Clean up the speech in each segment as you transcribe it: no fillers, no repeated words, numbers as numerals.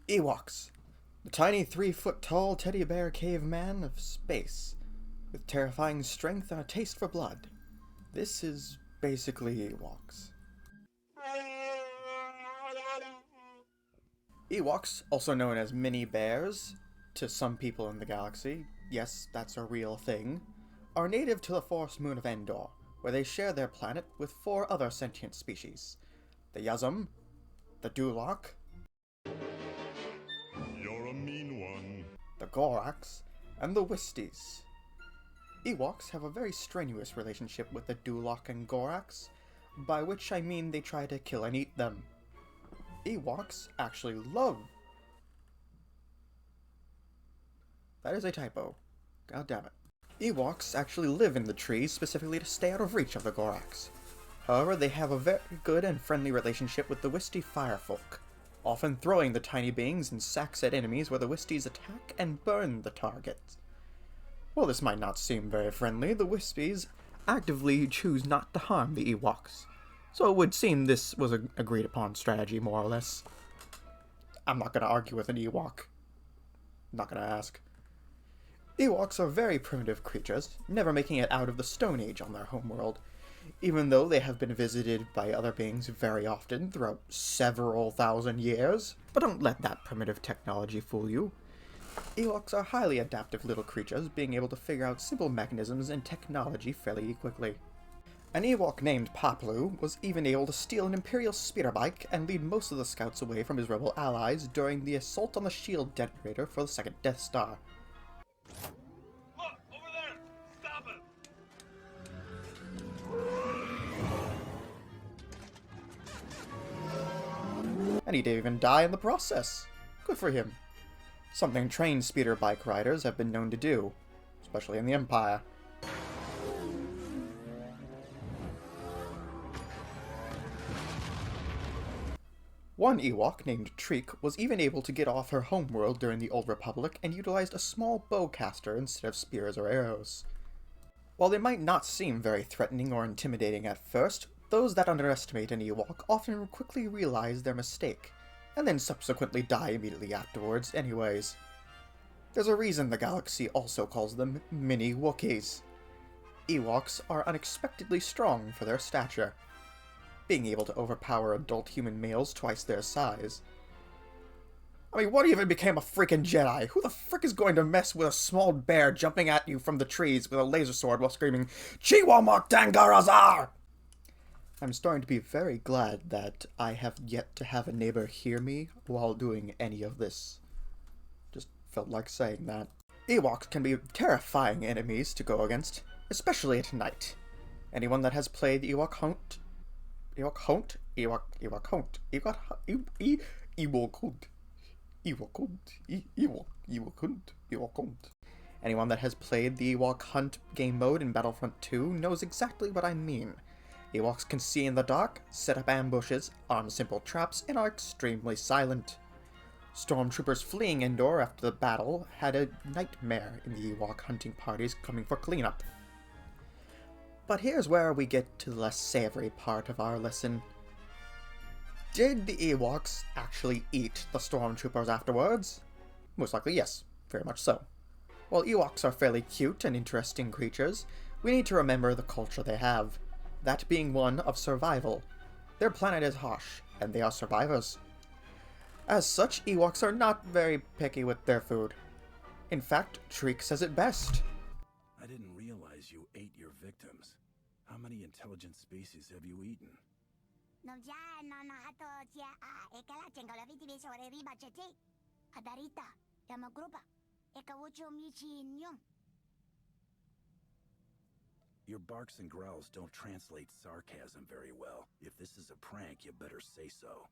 Ewoks, the tiny 3 foot tall teddy bear caveman of space, with terrifying strength and a taste for blood. This is basically Ewoks. Ewoks, also known as mini bears, to some people in the galaxy, yes, that's a real thing, are native to the forest moon of Endor, where they share their planet with 4 other sentient species: the Yuzum, the Duloc, You're a mean one. the Gorax, and the Wisties. Ewoks have a very strenuous relationship with the Duloc and Gorax, by which I mean they try to kill and eat them. Ewoks actually love... That is a typo. God damn it. Ewoks actually live in the trees specifically to stay out of reach of the Gorax. However, they have a very good and friendly relationship with the Wistie firefolk, often throwing the tiny beings in sacks at enemies where the Wisties attack and burn the targets. While this might not seem very friendly, the Wisties actively choose not to harm the Ewoks, so it would seem this was an agreed upon strategy, more or less. I'm not gonna argue with an Ewok. Not gonna ask. Ewoks are very primitive creatures, never making it out of the Stone Age on their homeworld, even though they have been visited by other beings very often throughout several thousand years. But don't let that primitive technology fool you. Ewoks are highly adaptive little creatures, being able to figure out simple mechanisms and technology fairly quickly. An Ewok named Poplu was even able to steal an Imperial speeder bike and lead most of the scouts away from his rebel allies during the assault on the shield detonator for the second Death Star. Look, over there! Stop it! And he didn't even die in the process. Good for him. Something trained speeder bike riders have been known to do, especially in the Empire. One Ewok named Treek was even able to get off her homeworld during the Old Republic and utilized a small bowcaster instead of spears or arrows. While they might not seem very threatening or intimidating at first, those that underestimate an Ewok often quickly realize their mistake, and then subsequently die immediately afterwards anyways. There's a reason the galaxy also calls them mini Wookiees. Ewoks are unexpectedly strong for their stature, being able to overpower adult human males twice their size. I mean, what even became a freaking Jedi? Who the frick is going to mess with a small bear jumping at you from the trees with a laser sword while screaming, Chiwamok Dangarazar? I'm starting to be very glad that I have yet to have a neighbor hear me while doing any of this. Just felt like saying that. Ewoks can be terrifying enemies to go against, especially at night. Anyone that has played Ewok Hunt, Anyone that has played the Ewok Hunt game mode in Battlefront 2 knows exactly what I mean. Ewoks can see in the dark, set up ambushes, arm simple traps, and are extremely silent. Stormtroopers fleeing Endor after the battle had a nightmare in the Ewok hunting parties coming for cleanup. But here's where we get to the less savory part of our lesson. Did the Ewoks actually eat the Stormtroopers afterwards? Most likely yes, very much so. While Ewoks are fairly cute and interesting creatures, we need to remember the culture they have, that being one of survival. Their planet is harsh, and they are survivors. As such, Ewoks are not very picky with their food. In fact, Treek says it best. I didn't realize you ate your victims. How many intelligent species have you eaten? Your barks and growls don't translate sarcasm very well. If this is a prank, you better say so.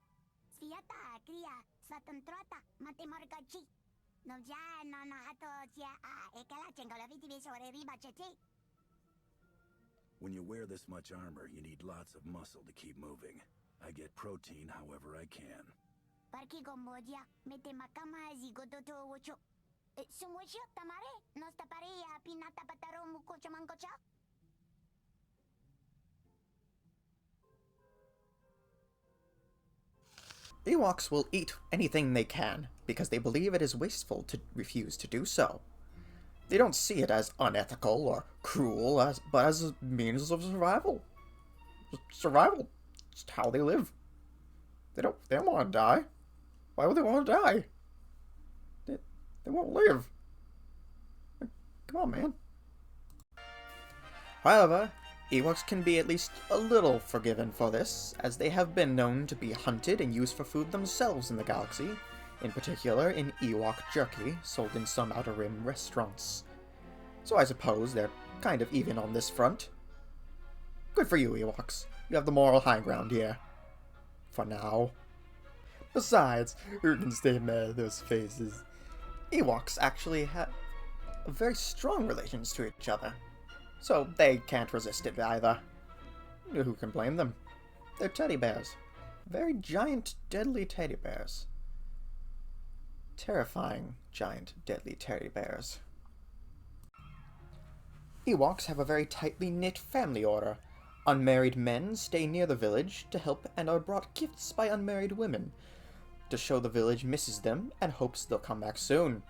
When you wear this much armor, you need lots of muscle to keep moving. I get protein however I can. Ewoks will eat anything they can because they believe it is wasteful to refuse to do so. They don't see it as unethical or cruel, but as a means of survival. Survival. Just how they live. They don't want to die. Why would they want to die? They won't live. Come on, man. However, Ewoks can be at least a little forgiven for this, as they have been known to be hunted and used for food themselves in the galaxy, in particular in Ewok jerky sold in some Outer Rim restaurants. So I suppose they're kind of even on this front. Good for you, Ewoks. You have the moral high ground here. For now. Besides, who can stay mad at those faces? Ewoks actually have very strong relations to each other, so they can't resist it either. Who can blame them? They're teddy bears. Very giant, deadly teddy bears. Terrifying, giant, deadly teddy bears. Ewoks have a very tightly knit family order. Unmarried men stay near the village to help and are brought gifts by unmarried women to show the village misses them and hopes they'll come back soon.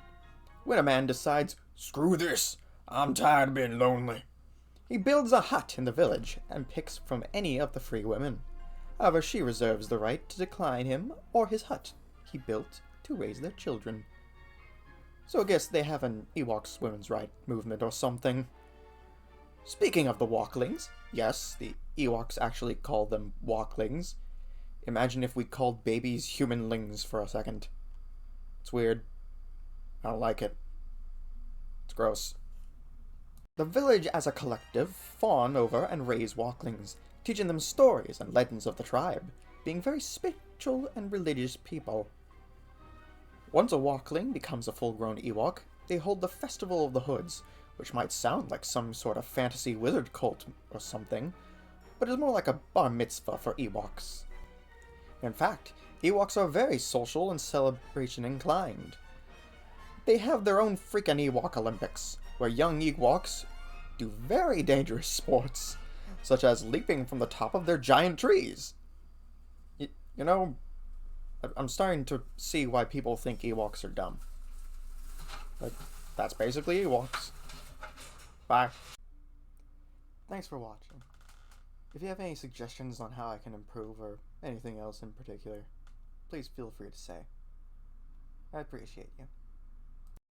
When a man decides, "Screw this, I'm tired of being lonely," he builds a hut in the village and picks from any of the free women. However, she reserves the right to decline him or his hut he built to raise their children. So I guess they have an Ewoks women's right movement or something. Speaking of the walklings, yes, the Ewoks actually call them walklings. Imagine if we called babies humanlings for a second. It's weird. I don't like it. It's gross. The village as a collective fawn over and raise walklings, teaching them stories and legends of the tribe, being very spiritual and religious people. Once a walkling becomes a full-grown Ewok, they hold the Festival of the Hoods, which might sound like some sort of fantasy wizard cult or something, but is more like a bar mitzvah for Ewoks. In fact, Ewoks are very social and celebration inclined. They have their own freaking Ewok Olympics, where young Ewoks do very dangerous sports, such as leaping from the top of their giant trees. You know, I'm starting to see why people think Ewoks are dumb. But that's basically Ewoks. Bye. Thanks for watching. If you have any suggestions on how I can improve or anything else in particular, please feel free to say. I appreciate you.